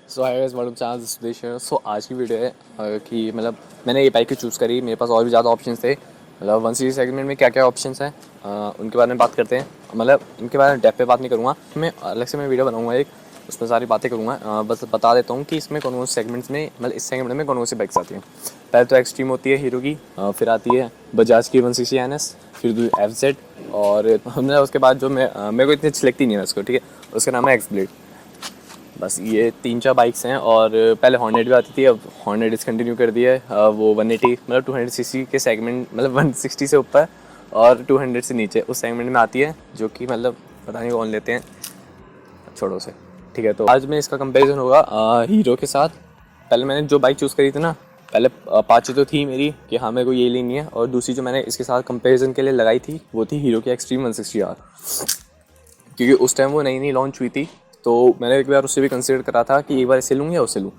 So hi guys, welcome to Sudesh. So आज की video है कि मतलब मैंने ये बाइक की चूज़ करी। मेरे पास और भी ज़्यादा ऑप्शंस थे। मतलब 1 सीरीज सेगमेंट में क्या क्या ऑप्शंस हैं उनके बारे में बात करते हैं। मतलब इनके बारे में डेप्थ पे बात नहीं करूँगा, मैं अलग से वीडियो बनाऊँगा एक, उसमें सारी बातें करूँगा। बस बता देता हूँ कि इसमें कौन कौन से सेगमेंट्स में, मतलब इस सेगमेंट में कौन कौन सी बाइक्स आती हैं। पहले तो एक्सट्रीम होती है हीरो की, फिर आती है बजाज की 160 NS, फिर FZ, और हमने उसके बाद जो मेरे को इतनी अच्छी लगती नहीं है उसको, ठीक है, उसका नाम है एक्सब्लेड। बस ये 3-4 बाइक्स हैं। और पहले हॉर्नेट भी आती थी, अब हॉर्नेट डिसकंटिन्यू कर दिया है। वो 180 मतलब 200 cc के सेगमेंट, मतलब 160 से ऊपर और 200 से नीचे उस सेगमेंट में आती है, जो कि मतलब पता नहीं कौन लेते हैं, छोड़ो से। ठीक है, तो आज में इसका कंपैरिजन होगा हीरो के साथ। पहले मैंने जो बाइक चूज़ करी थी ना, पहले अपाचे तो थी मेरी कि हाँ मेरे को ये लेनी है, और दूसरी जो मैंने इसके साथ कंपैरिजन के लिए लगाई थी वो थी हीरो की एक्सट्रीम 160R, क्योंकि उस टाइम वो नई नई लॉन्च हुई थी। तो मैंने एक बार उससे भी कंसिडर करा था कि एक बार इसे लूँ या उसे लूँ।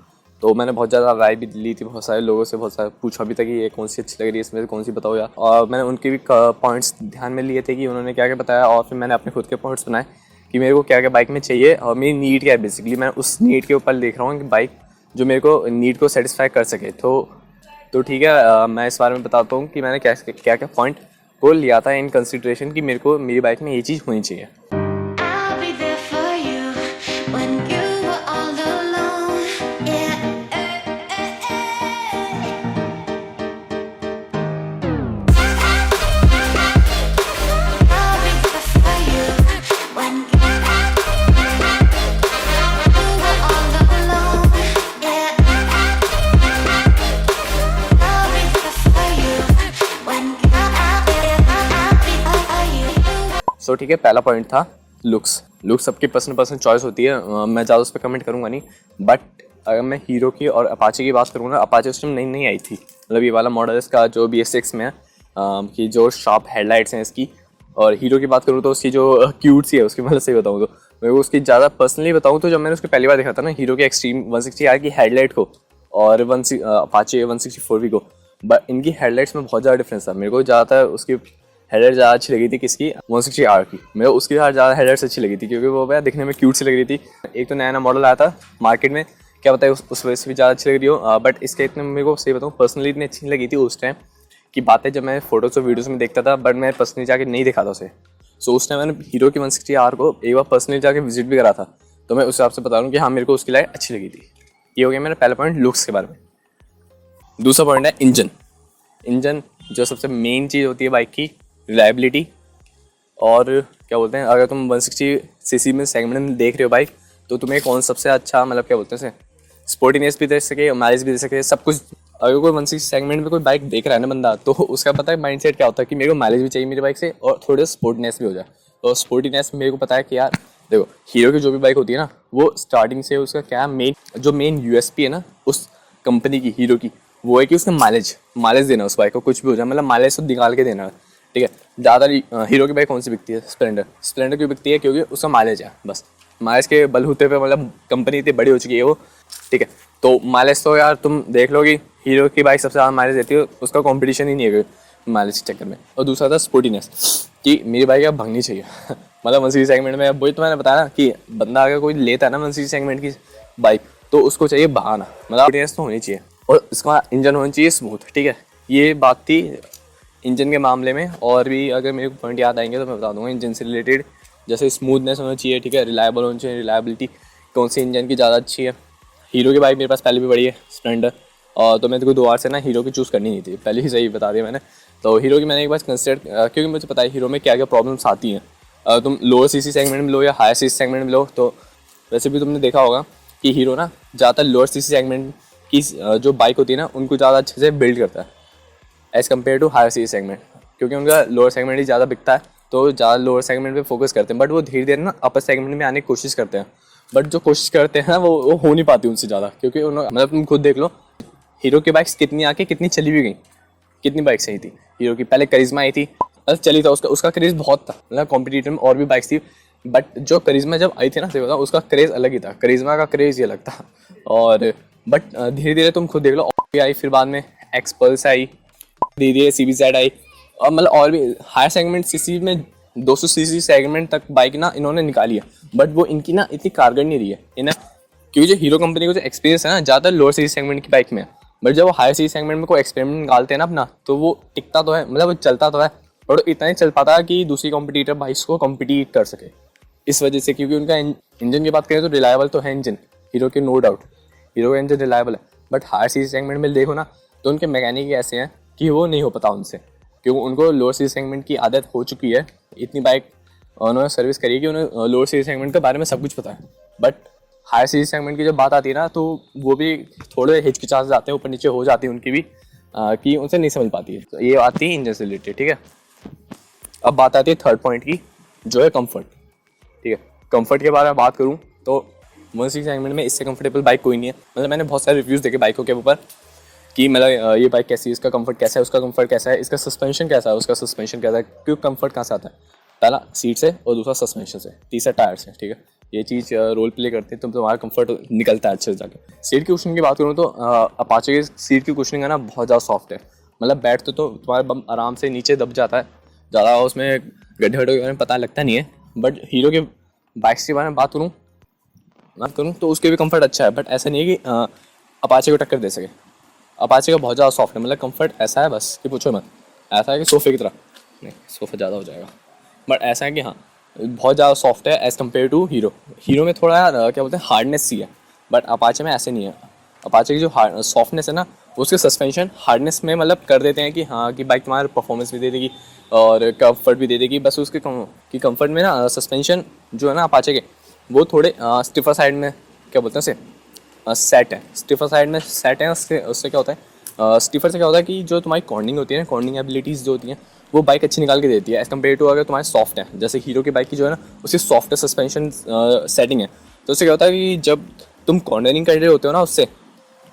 तो मैंने बहुत ज़्यादा राय भी ली थी बहुत सारे लोगों से, बहुत सारे पूछा भी था कि ये कौन सी अच्छी लग रही है, इसमें से कौन सी बताओ यार। और मैंने उनके भी पॉइंट्स ध्यान में लिए थे कि उन्होंने क्या क्या बताया, और फिर मैंने अपने खुद के पॉइंट्स बनाए कि मेरे को क्या क्या बाइक में चाहिए और मेरी नीड क्या है। बेसिकली मैं उस नीड के ऊपर देख रहा हूँ कि बाइक जो मेरे को नीड को सेटिस्फाई कर सके। तो ठीक है, मैं इस बारे में बताता हूँ कि मैंने क्या क्या क्या पॉइंट को लिया था इन कंसिडरेशन कि मेरे को मेरी बाइक में ये चीज़ होनी चाहिए। I'll be there for you when you were all alone. Yeah. I'll be there for you when you were all alone. Yeah. I'll be there for you when I'll be for you. सो ठीक है, पहला point था looks. Looks सबकी personal choice होती है, मैं ज़्यादा उस पर कमेंट करूँगा नहीं। बट अगर मैं हीरो की और अपाचे की बात करूँ ना, अपाचे उस टाइम नई नई आई थी, मतलब ये वाला मॉडल इसका जो BS6 में है, कि जो शार्प हेडलाइट्स हैं इसकी। और हीरो की बात करूँ तो उसकी जो क्यूट सी है उसकी, मतलब सही बताऊँ तो मेरे को उसकी ज़्यादा पर्सनली बताऊँ तो जब मैंने उसकी पहली बार देखा था ना हीरो के एक्सट्रीम 160R की हेडलाइट को और अपाचे 164V को, बट इनकी हेडलाइट्स में बहुत ज़्यादा डिफरेंस था। मेरे को ज़्यादातर उसकी हेडलाइट ज़्यादा अच्छी लगी थी किसकी, 160R की। मेरे को उसकी ज़्यादा हेडलाइट्स अच्छी लगी थी क्योंकि वो दिखने में क्यूट सी लग रही थी। एक तो नया नया मॉडल आया था मार्केट में, क्या बताए उस वजह से भी ज़्यादा अच्छी लग रही हो। बट इसके इतने मेरे को सही बताऊँ पर्सनली इतनी अच्छी लगी थी उस टाइम की बातें, जब मैं फोटोज़ और वीडियोज़ में देखता था, बट मैं पर्सनली जाके नहीं देखा था उसे। सो उस टाइम मैंने हीरो की 160R को एक बार पर्सनली जाके विजिट भी करा था, तो मैं उस हिसाब से बता रहा हूँ कि हाँ मेरे को उसकी लाइट अच्छी लगी थी। ये हो गया मेरा पहला पॉइंट लुक्स के बारे में। दूसरा पॉइंट है इंजन। इंजन जो सबसे मेन चीज़ होती है बाइक की, रिलायबिलिटी। और क्या बोलते हैं, अगर तुम 160cc में सेगमेंट में देख रहे हो बाइक, तो तुम्हें कौन सबसे अच्छा, मतलब क्या बोलते हैं, स्पोर्टीनेस भी दे सके, माइलेज भी दे सके, सब कुछ। अगर कोई 160 सेगमेंट में कोई बाइक देख रहा है ना बंदा, तो उसका पता है माइंडसेट क्या होता है कि मेरे को माइलेज भी चाहिए मेरी बाइक से और थोड़े स्पोर्टीनेस भी हो जाए। तो स्पोर्टीनेस मेरे को पता है कि यार देखो, हीरो की जो भी बाइक होती है ना, वो स्टार्टिंग से उसका क्या मेन USP है ना उस कंपनी की, हीरो की, वो है कि उसका माइलेज देना उस बाइक को, कुछ भी हो जाए मतलब माइलेज तो निकाल के देना है। ठीक है, ज़्यादा हीरो की बाइक कौन सी बिकती है? स्प्लेंडर क्यों बिकती है? क्योंकि उसका माइलेज है, बस माइलेज के बलबूते पे, मतलब कंपनी इतनी बड़ी हो चुकी है वो। ठीक है, तो माइलेज तो यार तुम देख लो कि हीरो की बाइक सबसे ज़्यादा माइलेज देती है, उसका कंपटीशन ही नहीं है माइलेज के चक्कर में। और दूसरा था स्पोर्टीनेस, कि मेरी बाइक अब भंगनी चाहिए मतलब 160 सेगमेंट में, वही तो मैंने बताया ना कि बंदा अगर कोई लेता है ना 160 सेगमेंट की बाइक, तो उसको चाहिए बहाना, मतलब स्पोर्टीनेस तो होनी चाहिए और इसका इंजन होना चाहिए स्मूथ। ठीक है, ये बात थी इंजन के मामले में। और भी अगर मेरे को पॉइंट याद आएंगे तो मैं बता दूंगा इंजन से रिलेटेड, जैसे स्मूथनेस होना चाहिए, ठीक है, रिलायबल होना चाहिए, रिलायबिलिटी कौन सी इंजन की ज़्यादा अच्छी है। हीरो की बाइक मेरे पास पहले भी बड़ी है स्प्लेंडर, और तो मैं तो कोई 2 बार से ना हीरो की चूज़ करनी नहीं थी, पहले ही सही बता दिया मैंने। तो हीरो की मैंने एक बार कंसिडर, क्योंकि मुझे पता है हीरो में क्या क्या प्रॉब्लम्स आती हैं। तुम लोअर CC सेगमेंट में लो या हायर CC सेगमेंट में लो, तो वैसे भी तुमने देखा होगा कि हीरो ना ज़्यादातर लोअर CC सेगमेंट की जो बाइक होती है ना, उनको ज़्यादा अच्छे से बिल्ड करता है as compare to higher CC segment, क्योंकि उनका लोअर सेगमेंट ही ज़्यादा बिकता है, तो ज़्यादा लोअर सेगमेंट पे फोकस करते हैं। बट वो धीरे धीरे ना अपर सेगमेंट में आने की कोशिश करते हैं, बट जो कोशिश करते हैं ना वो हो नहीं पाती उनसे ज़्यादा, क्योंकि मतलब तुम खुद देख लो हीरो की बाइक्स कितनी आके कितनी चली भी गई। कितनी बाइक्स आई थी हीरो की? पहले करिश्मा आई थी, बस चली था, उसका क्रेज़ बहुत था, मतलब कॉम्पिटिटर में और भी बाइक्स थी, बट जो करिश्मा जब आई थी ना, देखो उसका क्रेज़ अलग ही था, करिश्मा का क्रेज़ ही अलग था। और बट धीरे धीरे तुम खुद देख लो, और आई, फिर बाद में एक्सपल्स आई, धीरे धीरे CBZ आई, और मतलब और भी हायर सेगमेंट CC में 200 CC सेगमेंट तक बाइक ना इन्होंने निकाली है, बट वो इनकी ना इतनी कारगर नहीं रही है इन्हें, क्योंकि जो हीरो कंपनी को जो एक्सपीरियंस है ना ज़्यादातर लोअर सीरीज सेगमेंट की बाइक में है, बट जब वो हायर सीरीज सेगमेंट में कोई एक्सपेरिमेंट निकालते हैं ना अपना, तो वो टिकता तो है, मतलब वो चलता तो है, बट इतना ही चल पाता है कि दूसरी कॉम्पिटिटर बाइक्स को कॉम्पिटिट कर सके। इस वजह से, क्योंकि उनका इंजन की बात करें तो रिलायबल तो है इंजन हीरो के, नो डाउट हीरो का इंजन रिलायबल है, बट हायर सीरीज सेगमेंट में देखो ना तो उनके मैकेनिक ऐसे हैं कि वो नहीं हो पाता उनसे, क्योंकि उनको लोअर सीरीज सेगमेंट की आदत हो चुकी है, इतनी बाइक उन्होंने सर्विस करी कि उन्हें लोअर सीरीज सेगमेंट के बारे में सब कुछ पता है। बट हायर सीरीज सेगमेंट की जब बात आती है ना, तो वो भी थोड़े हिचकिचाते जाते हैं, ऊपर नीचे हो जाती है उनकी भी, कि उनसे नहीं समझ पाती है। तो ये बात थी इंजन से रिलेटेड, ठीक है। अब बात आती है थर्ड पॉइंट की, जो है कंफर्ट, ठीक है। कंफर्ट के बारे में बात करूँ तो वन सीरीज सेगमेंट में इससे कंफर्टेबल बाइक कोई नहीं है। मतलब मैंने बहुत सारे रिव्यूज़ देखे बाइकों के ऊपर कि मतलब ये बाइक कैसी है, इसका कंफर्ट कैसा है, उसका कंफर्ट कैसा है, इसका सस्पेंशन कैसा है, उसका सस्पेंशन कैसा है। क्योंकि कंफर्ट कहाँ से आता है, पहला सीट से और दूसरा सस्पेंशन से, तीसरा टायर से, ठीक है। ये चीज़ रोल प्ले करती है, तो तुम्हारा कंफर्ट निकलता है अच्छे से जाके। सीट की कुशनिंग की बात करूँ तो अपाचे की सीट की कुशनिंग है ना बहुत ज़्यादा सॉफ्ट है। मतलब बैठते तो तुम्हारा बम आराम से नीचे दब जाता है, ज़्यादा उसमें गड्ढे वड्ढे के बारे में पता लगता नहीं है। बट हीरो के बाइक्स के बारे में बात करूँ तो उसके भी कंफर्ट अच्छा है, बट ऐसा नहीं है कि अपाचे को टक्कर दे सके। अपाचे का बहुत ज़्यादा सॉफ्ट है, मतलब कंफर्ट ऐसा है बस कि पूछो मत, ऐसा है कि सोफे की तरह, नहीं सोफा ज़्यादा हो जाएगा, बट ऐसा है कि हाँ बहुत ज़्यादा सॉफ्ट है as compare to Hero. Hero में थोड़ा क्या बोलते हैं हार्डनेस सी है, बट अपाचे में ऐसे नहीं है। अपाचे की जो सॉफ्टनेस है ना, उसके सस्पेंशन हार्डनेस में मतलब कर देते हैं कि हाँ कि बाइक तुम्हारा परफॉर्मेंस भी दे देगी और कंफर्ट भी दे देगी। बस उसके कि कंफर्ट में ना सस्पेंशन जो है ना अपाचे के, वो थोड़े स्टिफर साइड में क्या बोलते हैं उसे सेट है, स्टिफर साइड में सेट है। उससे क्या होता है, स्टिफर से क्या होता है कि जो तुम्हारी कॉर्निंग होती है ना, कॉर्निंग एबिलिटीज़ जो होती हैं वो बाइक अच्छी निकाल के देती है एज़ कम्पेयर टू अगर तुम्हारे सॉफ्ट है। जैसे हीरो की बाइक की जो है ना उसकी सॉफ्ट सस्पेंशन सेटिंग है, तो उससे क्या होता है कि जब तुम कॉर्नरिंग कर रहे होते हो ना उससे,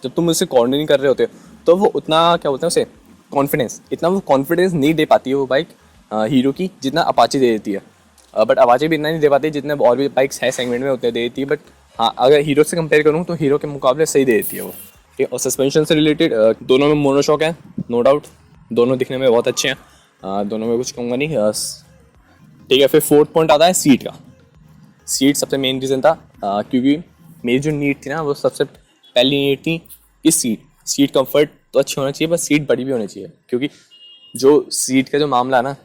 जब तुम उससे कॉर्नरिंग कर रहे होते हो तो वो उतना क्या बोलते हैं उसे कॉन्फिडेंस, इतना वो कॉन्फिडेंस नहीं दे पाती है वो बाइक हीरो की, जितना अपाचे दे देती है। बट अपाचे भी इतना नहीं दे पाती जितने और भी बाइक्स है सेगमेंट में उतने दे देती है। बट हाँ अगर हीरो से कंपेयर करूँ तो हीरो के मुकाबले सही दे देती है वो, ठीक है। और सस्पेंशन से रिलेटेड दोनों में मोनोशॉक है, नो डाउट, दोनों दिखने में बहुत अच्छे हैं, दोनों में कुछ कहूँगा नहीं, ठीक है। फिर फोर्थ पॉइंट आता है सीट का। सीट सबसे मेन रीज़न था, क्योंकि मेरी जो नीड थी ना वो सबसे पहली नीड थी कि सीट कंफर्ट तो अच्छी होना चाहिए, बस सीट बड़ी भी होनी चाहिए। क्योंकि जो सीट का जो मामला है ना,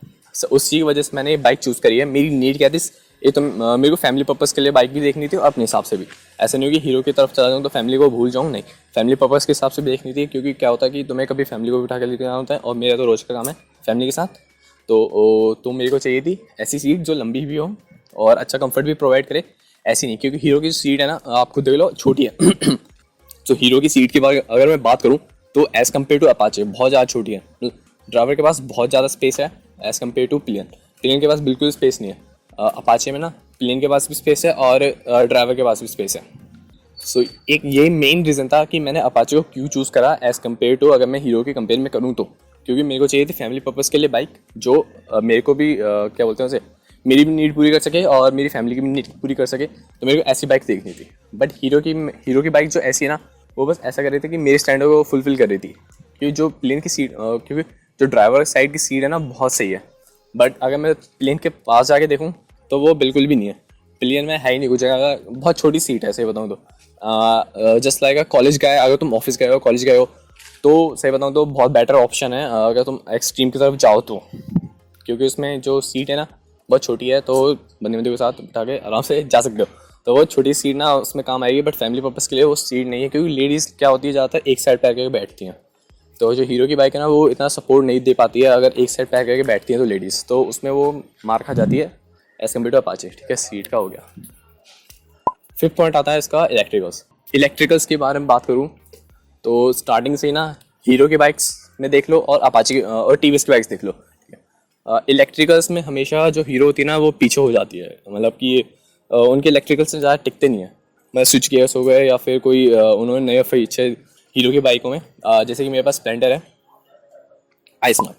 उसी की वजह से मैंने ये बाइक चूज़ करी है। मेरी नीड क्या थी, ये तो मेरे को फैमिली पर्पज़ के लिए बाइक भी देखनी थी और अपने हिसाब से भी। ऐसा नहीं हो कि हीरो की तरफ चला जाऊँ तो फैमिली को भूल जाऊँ, नहीं, फैमिली पर्पज़ के हिसाब से भी देखनी थी। क्योंकि क्या होता है कि तुम्हें कभी फैमिली को भी उठा के लेके जाना होता है, और मेरा तो रोज़ का काम है फैमिली के साथ, तो मेरे को चाहिए थी ऐसी सीट जो लंबी भी हो और अच्छा कंफर्ट भी प्रोवाइड करे। ऐसी नहीं, क्योंकि हीरो की सीट है ना, आप खुद देख लो, छोटी है। तो हीरो की सीट की बात अगर मैं बात करूँ तो एज़ कम्पेयर टू अपाचे बहुत ज़्यादा छोटी है। ड्राइवर के पास बहुत ज़्यादा स्पेस है एज़ कम्पेयर टू प्लेन के पास बिल्कुल स्पेस नहीं है। अपाचे में ना प्लेन के पास भी स्पेस है और ड्राइवर के पास भी स्पेस है। सो एक ये मेन रीज़न था कि मैंने अपाचे को क्यों चूज़ करा एज़ कम्पेयर टू अगर मैं हीरो के कंपेयर में करूँ तो, क्योंकि मेरे को चाहिए थी फैमिली पर्पज़ के लिए बाइक जो मेरे को भी क्या बोलते हैं उसे, मेरी भी नीड पूरी कर सके और मेरी फैमिली की भी नीड पूरी कर सके। तो मेरे को ऐसी बाइक देखनी थी। बट हीरो की बाइक जो ऐसी है ना, वो बस ऐसा कर रही थी कि मेरे स्टैंडर्ड को फुलफिल कर रही थी। क्योंकि जो प्लेन की सीट, क्योंकि जो ड्राइवर साइड की सीट है ना बहुत सही है, बट अगर मैं प्लेन के पास जाके देखूँ तो वो बिल्कुल भी नहीं है। प्लेन में है ही नहीं कुछ जगह, बहुत छोटी सीट है सही बताऊँ तो। जस्ट लाइक कॉलेज गए, अगर तुम ऑफिस गए हो, कॉलेज गए हो, तो सही बताऊँ तो बहुत बेटर ऑप्शन है अगर तुम एक्सट्रीम की तरफ जाओ तो। क्योंकि उसमें जो सीट है ना बहुत छोटी है, तो बंदे बंदे के साथ बिठा के आराम से जा सकते हो। तो वो छोटी सीट ना उसमें काम आएगी, बट फैमिली पर्पज़ के लिए वो सीट नहीं है। क्योंकि लेडीज़ क्या होती है ज़्यादातर एक साइड पैर करके बैठती हैं, तो जो हीरो की बाइक है ना वो इतना सपोर्ट नहीं दे पाती है अगर एक साइड पैर करके बैठती है तो लेडीज़, तो उसमें वो मार खा जाती है एज कम्पेयर टू अपाचे, ठीक है। सीट का हो गया। फिफ्थ पॉइंट आता है इसका इलेक्ट्रिकल्स के बारे में बात करूँ तो स्टार्टिंग से ही ना हीरो की बाइक्स में देख लो और अपाचे और टीवीएस की बाइक्स देख लो, इलेक्ट्रिकल्स में हमेशा जो हीरो होती है ना वो पीछे हो जाती है। मतलब कि उनके इलेक्ट्रिकल्स से ज़्यादा टिकते नहीं है। मतलब स्विच गियर्स हो गए या फिर कोई उन्होंने नए फीचर हीरो की बाइकों में, जैसे कि मेरे पास स्प्लेंडर है आई स्मार्ट,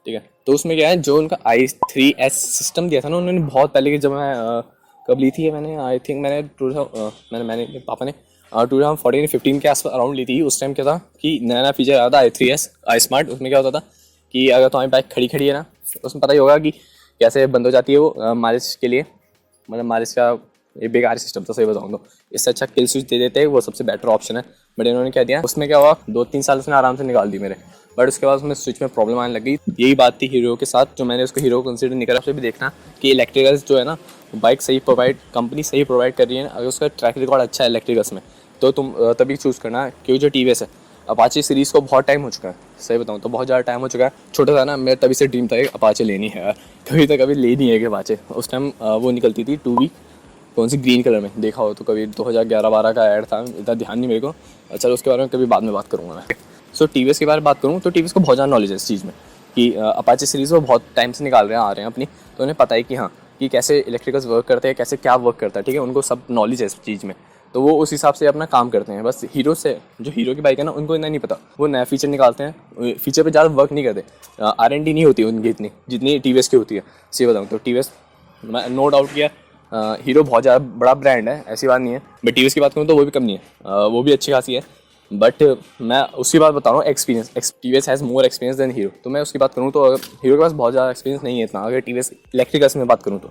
ठीक है। तो उसमें क्या है, जो उनका i3s सिस्टम दिया था ना उन्होंने बहुत पहले की, जब मैं कब ली थी मैंने, आई थिंक मैंने पापा ने 2014-15 के आसपास अराउंड ली थी। उस टाइम क्या था कि नया नया फीचर आया था i3s आई स्मार्ट। उसमें क्या होता था कि अगर तुम्हारी बाइक खड़ी है ना, उसमें पता ही होगा कि कैसे बंद हो जाती है वो मालिश के लिए, मतलब मालिश का ये बेकार सिस्टम था, सही बताऊँ तो। इससे अच्छा किल स्विच दे देते, वो सबसे बेटर ऑप्शन है। बट इन्होंने क्या दिया, उसमें क्या हुआ, 2-3 साल उसने आराम से निकाल दी मेरे। बट उसके बाद उसमें स्विच में प्रॉब्लम आने लगी। यही बात थी हीरो के साथ, जो मैंने उसको हीरो कंसिडर नहीं करा। आपसे भी देखना कि इलेक्ट्रिकल्स जो है ना, बाइक सही प्रोवाइड, कंपनी सही प्रोवाइड कर रही है। अगर उसका ट्रैक रिकॉर्ड अच्छा है इलेक्ट्रिकल्स में, तो तुम तभी चूज़ करना। क्योंकि जो TVS है, अपाचे सीरीज़ को बहुत टाइम हो चुका है, सही बताऊँ तो बहुत ज़्यादा टाइम हो चुका है। छोटा था ना, मेरा तभी से ड्रीम था एक अपाचे लेनी है यार, कभी लेनी है कि अपाचे। उस टाइम वो निकलती थी 2V, कौन सी, ग्रीन कलर में, देखा हो तो कभी 2011-12 का ऐड था, इतना ध्यान नहीं मेरे को। चलो उसके बारे में कभी बाद में बात करूँगा मैं। सो TVS के बारे में बात करूँ तो TVS को बहुत ज़्यादा नॉलेज है इस चीज़ में कि अपाचे सीरीज़ वो बहुत टाइम से निकाल रहे हैं, आ रहे हैं अपनी, तो उन्हें पता है कि हाँ कि कैसे इलेक्ट्रिकल्स वर्क करते हैं, कैसे क्या वर्क करता है, ठीक है। उनको सब नॉलेज है इस चीज़ में, तो वो उस हिसाब से अपना काम करते हैं। बस हीरो से, जो हीरो की बाइक है ना, उनको इतना नहीं पता। वो नया फीचर निकालते हैं, फीचर पे ज़्यादा वर्क नहीं करते। R&D नहीं होती उनकी इतनी जितनी TVS की होती है, सही बताऊँ तो। TVS नो डाउट किया, हीरो बहुत ज़्यादा बड़ा ब्रांड है, ऐसी बात नहीं है। बट TVS की बात करूँ तो वो भी कम नहीं है, वो भी अच्छी खासी है। बट मैं उसकी बात बता रहा हूँ, experience. TVS has more experience than Hero. तो मैं उसकी बात करूँ तो हीरो के पास बहुत ज़्यादा एक्सपीरियंस नहीं है इतना, अगर TVS इलेक्ट्रिकल्स में बात करूँ तो,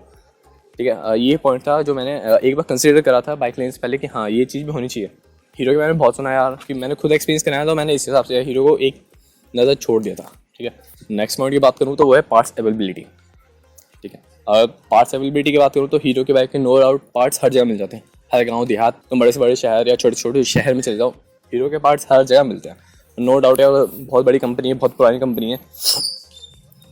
ठीक है। ये पॉइंट था जो मैंने एक बार कंसिडर करा था बाइक लेने से पहले कि हाँ ये चीज़ भी होनी चाहिए। हीरो के बारे में बहुत सुना यार, कि मैंने खुद एक्सपीरियंस कराया, तो मैंने इस हिसाब से हीरो को एक नज़र छोड़ दिया था, ठीक है। नेक्स्ट पॉइंट की बात करूँ तो वो है पार्ट्स अवेलेबिलिटी, ठीक है। और पार्ट्स अवेलेबिलिटी की बात करूँ तो हीरो के बाइक के नो डाउट पार्ट्स हर जगह मिल जाते हैं। हर गांव देहात, तुम बड़े से बड़े शहर या छोटे छोटे शहर में चले जाओ, हीरो के पार्ट्स हर जगह मिलते हैं, नो डाउट है। बहुत बड़ी कंपनी है, बहुत पुरानी कंपनी है,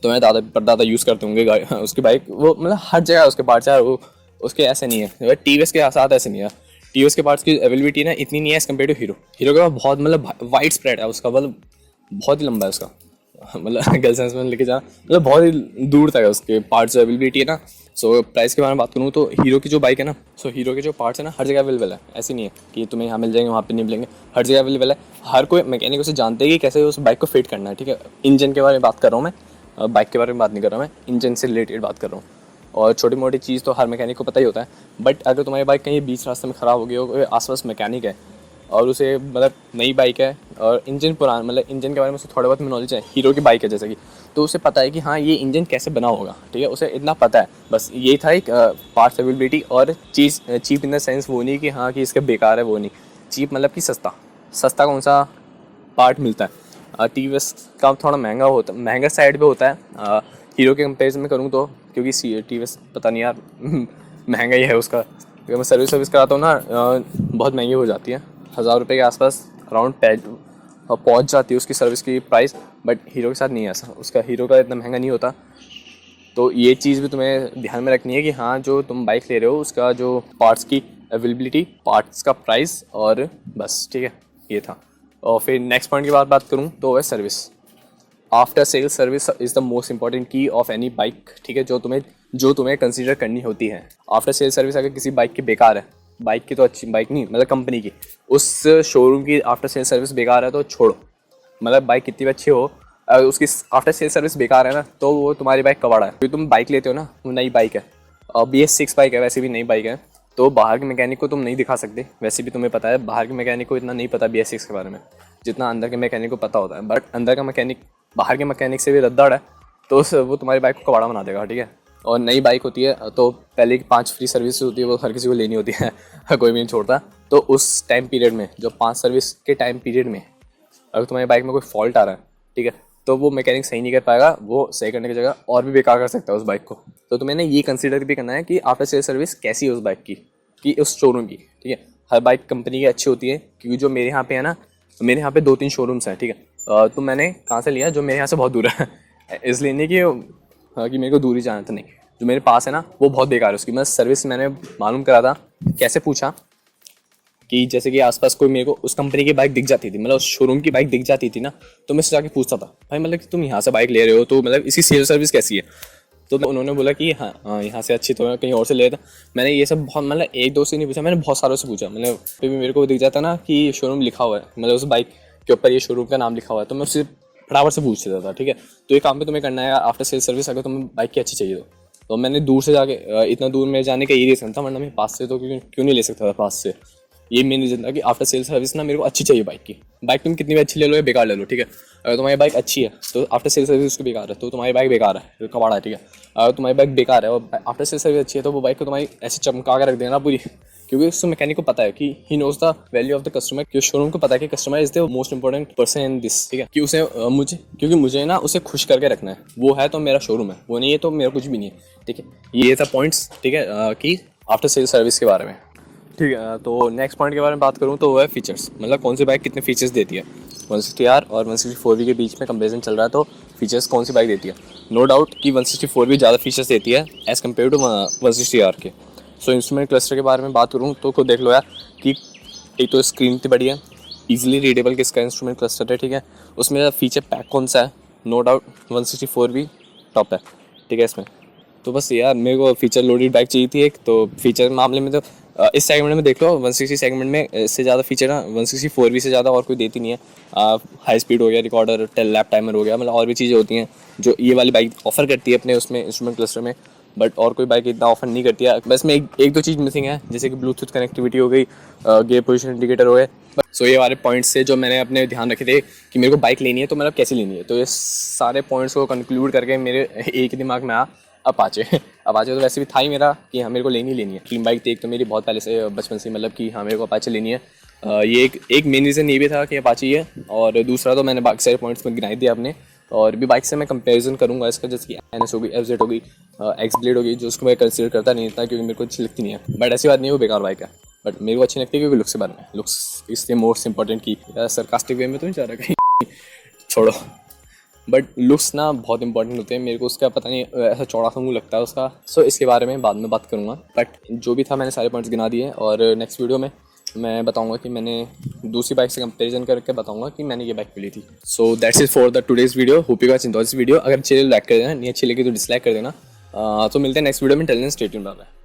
तो मैं दादा परदादा यूज़ करते होंगे उसकी बाइक, वो मतलब हर जगह उसके पार्ट्स है। वो उसके ऐसे नहीं है, TVS के साथ ऐसे नहीं है। TVS के पार्ट्स की अवेलेबिलिटी ना इतनी नहीं है as compare to Hero. Hero के पास बहुत मतलब वाइड स्प्रेड है उसका, मतलब बहुत ही लंबा है उसका, मतलब गर्ल सेंस में लेके जा, मतलब बहुत ही दूर तक है उसके पार्ट्स अवेलेबिलिटी है ना। सो प्राइस के बारे में बात करूँ तो हीरो की जो बाइक है ना, सो हीरो के जो पार्ट्स है ना हर जगह अवेलेबल है। ऐसी नहीं है कि तुम्हें यहाँ मिल जाएंगे वहाँ पे नहीं मिलेंगे, हर जगह अवेलेबल है। हर कोई मैकेनिक उसे जानते हैं कि कैसे उस बाइक को फिट करना है, ठीक है। इंजन के बारे में बात कर रहा हूँ मैं, बाइक के बारे में बात नहीं कर रहा मैं, इंजन से रिलेटेड बात कर रहा हूँ। और छोटी मोटी चीज़ तो हर मैकेनिक को पता ही होता है। बट अगर तुम्हारी बाइक कहीं बीच रास्ते में ख़राब हो गई हो, कोई आसपास मैकेनिक है और उसे मतलब नई बाइक है और इंजन पुराना, मतलब इंजन के बारे में उसे थोड़ा बहुत नॉलेज है, हीरो की बाइक है जैसे कि, तो उसे पता है कि हाँ ये इंजन कैसे बना होगा, ठीक है। उसे इतना पता है, बस यही था एक पार्ट्स अवेलेबिलिटी। और चीज़ चीप इन द सेंस वो नहीं कि हाँ कि इसका बेकार है, वो नहीं। चीप मतलब कि सस्ता। सस्ता कौन सा पार्ट मिलता है? TVS का थोड़ा महंगा होता है, महंगा साइड पे होता है हीरो के कंपेरिजन में करूँ तो, क्योंकि TVS पता नहीं यार महंगा ही है उसका। अगर मैं सर्विस कराता हूँ ना, बहुत महंगी हो जाती है, 1000 रुपये के आसपास अराउंड पहुँच जाती है उसकी सर्विस की प्राइस। बट हीरो के साथ नहीं है ऐसा, उसका हीरो का इतना महंगा नहीं होता। तो ये चीज़ भी तुम्हें ध्यान में रखनी है कि हाँ जो तुम बाइक ले रहे हो उसका जो पार्ट्स की अवेलेबिलिटी, पार्ट्स का प्राइस, और बस, ठीक है, ये था। और फिर नेक्स्ट पॉइंट की बात करूँ तो है service. After sale service is the most important की ऑफ एनी बाइक, ठीक है, जो तुम्हें कंसीडर करनी होती है। आफ्टर सेल सर्विस अगर किसी बाइक की बेकार है, बाइक की तो अच्छी, बाइक नहीं मतलब कंपनी की, उस शोरूम की आफ्टर सेल सर्विस बेकार है तो छोड़ो। मतलब बाइक कितनी भी अच्छी हो, अगर उसकी आफ्टर सेल सर्विस बेकार है ना, तो वो तुम्हारी बाइक कबाड़ा है। क्योंकि तुम बाइक लेते हो ना, वो नई बाइक है और BS6 बाइक है, वैसे भी नई बाइक है, तो बाहर के मैकेनिक को तुम नहीं दिखा सकते। वैसे भी तुम्हें पता है बाहर के मैकेनिक को इतना नहीं पता BS6 के बारे में जितना अंदर के मैकेनिक को पता होता है। बट अंदर का मैकेनिक बाहर के मैकेनिक से भी रद्दड़ है, तो वो तुम्हारी बाइक को कबाड़ा बना देगा, ठीक है। और नई बाइक होती है तो पहले की 5 फ्री सर्विस होती है, वो हर किसी को लेनी होती है कोई भी नहीं छोड़ता। तो उस टाइम पीरियड में, जो 5 सर्विस के टाइम पीरियड में, अगर तुम्हारी बाइक में कोई फॉल्ट आ रहा है, ठीक है, तो वो मैकेनिक सही नहीं कर पाएगा, वो सही करने की जगह और भी बेकार कर सकता है उस बाइक को। तो तुम्हें ना ये कंसीडर भी करना है कि आफ्टर सेल सर्विस कैसी है उस बाइक की, कि उस शोरूम की, ठीक है। हर बाइक कंपनी की अच्छी होती है, क्योंकि जो मेरे यहाँ पे है ना, मेरे यहाँ पे 2-3 शोरूम्स हैं, ठीक है। तो मैंने कहाँ से लिया, जो मेरे यहाँ से बहुत दूर है इसलिए नहीं कि मेरे को दूर ही जाना था, नहीं, जो मेरे पास है ना वो बहुत बेकार है उसकी। मैं सर्विस मैंने मालूम करा था, कैसे पूछा कि जैसे कि आसपास कोई मेरे को उस कंपनी की बाइक दिख जाती थी, मतलब उस शोरूम की बाइक दिख जाती थी ना, तो मैं उससे जाके पूछता था, भाई मतलब कि तुम यहाँ से बाइक ले रहे हो तो मतलब इसकी सेल सर्विस कैसी है? तो उन्होंने बोला कि हाँ यहाँ से अच्छी, तो मैं कहीं और से ले लेता। मैंने ये सब बहुत, मतलब एक दो से नहीं पूछा, मैंने बहुत सारों से पूछा। मतलब फिर भी मेरे को दिख जाता ना कि शोरूम लिखा हुआ है, मतलब उस बाइक के ऊपर ये शोरूम का नाम लिखा हुआ है, तो मैं उससे फटाफट से पूछ लेता था, ठीक है। तो ये काम भी तुम्हें करना है आफ्टर सेल सर्विस, अगर तुम्हें बाइक की अच्छी चाहिए तो मैंने दूर से जाके, इतना दूर में जाने का ये रीज़न था, वरना मैं पास से तो क्यों नहीं ले सकता था पास से। ये मेन रीज़न था कि आफ्टर सेल सर्विस ना मेरे को अच्छी चाहिए बाइक की। बाइक तुम कितनी भी अच्छी ले लो या बेकार ले लो, ठीक है, अगर तुम्हारी बाइक अच्छी है तो आफ्टर सेल सर्विस उसकी बेकार है तो तुम्हारी बाइक बेकार है, कबाड़ा है, ठीक है। अगर तुम्हारी बाइक बेकार है और आफ्टर सेल सर्विस अच्छी है तो वो बाइक को तुम्हारी ऐसे चमका कर रख देना पूरी, क्योंकि उसको मैकेनिक को पता है कि he knows the value of the customer, कि शोरूम को पता है कि customer is the most important person in this, ठीक है, कि उसे मुझे, क्योंकि मुझे ना उसे खुश करके रखना है, वो है तो मेरा शोरूम है, वो नहीं है तो मेरा कुछ भी नहीं है, ठीक है। ये था पॉइंट्स, ठीक है, कि आफ्टर सेल सर्विस के बारे में, ठीक है। तो नेक्स्ट पॉइंट के बारे में बात करूँ तो वो है फीचर्स, मतलब कौन सी बाइक कितने फीचर्स देती है। 160R और 164V के बीच में कंपेरिजन चल रहा है, तो फीचर्स कौन सी बाइक देती है। नो डाउट कि 164V ज़्यादा फीचर्स देती है एज़ कम्पेयर टू 160R के। सो इंस्ट्रूमेंट क्लस्टर के बारे में बात करूँ तो खुद देख लो यार कि एक तो स्क्रीन इतनी बड़ी है, ईजिली रीडेबल किसका इंस्ट्रूमेंट क्लस्टर है, ठीक है। उसमें फीचर पैक कौन सा है, नो डाउट 164V टॉप है, ठीक है इसमें। तो बस यार मेरे को फीचर लोडेड बाइक चाहिए थी एक, तो फीचर मामले में तो इस सेगमेंट में देख लो 160 सेगमेंट में इससे ज़्यादा फीचर ना 164V से ज़्यादा और कोई देती नहीं है। हाई स्पीड हो गया, रिकॉर्डर, टेल लैप टाइमर हो गया, मतलब और भी चीज़ें होती हैं जो ये वाली बाइक ऑफर करती है अपने उसमें इंस्ट्रूमेंट क्लस्टर में, बट और कोई बाइक इतना ऑफर नहीं करती है। बस में एक दो चीज़ मिसिंग है, जैसे कि ब्लूटूथ कनेक्टिविटी हो गई, गियर पोजिशन इंडिकेटर हो गए। सो ये वाले पॉइंट्स से जो मैंने अपने ध्यान रखे थे कि मेरे को बाइक लेनी है तो मतलब कैसे लेनी है, तो ये सारे पॉइंट्स को कंक्लूड करके मेरे एक दिमाग में आया अपाचे। अपाचे तो वैसे भी था ही मेरा कि हाँ मेरे को लेनी है। ड्रीम बाइक थी एक तो मेरी बहुत पहले से, बचपन से, मतलब कि हाँ मेरे को अपाचे लेनी है। ये एक मेन रीज़न ये भी था कि अपाचे ही है, और दूसरा तो मैंने बाकी सारे पॉइंट्स में गिनाई दिए आपने। और भी बाइक से मैं कंपैरिजन करूँगा इसका, जैसे कि NS हो गई, FZ हो गई, एक्स ब्लेड हो गई, जो उसको मैं कंसिडर करता नहीं था क्योंकि मेरे को अच्छी लगती नहीं है। बट ऐसी बात नहीं है वो बेकार बाइक है, बट मेरे को अच्छी लगती है क्योंकि लुक्स के बारे में, लुक्स इससे मोस्ट इंपॉर्टेंट की। सरकास्टिक वे में तो नहीं जा रहा कहीं, छोड़ो, बट लुक्स ना बहुत इंपॉर्टेंट होते हैं। मेरे को उसका पता नहीं ऐसा चौड़ा सा मुँह लगता है उसका। सो इसके बारे में बाद में बात करूँगा, बट जो भी था मैंने सारे पॉइंट्स गिना दिए, और नेक्स्ट वीडियो में मैं बताऊंगा कि मैंने दूसरी बाइक से कंपैरिजन करके बताऊंगा कि मैंने ये बाइक ली थी। So that's it for the today's video. Hope you guys enjoy this video. अगर अच्छी लगे लाइक कर देना, नहीं अच्छी लगी तो डिसलाइक कर देना। तो मिलते हैं नेक्स्ट वीडियो में। Till then stay tuned, bye bye.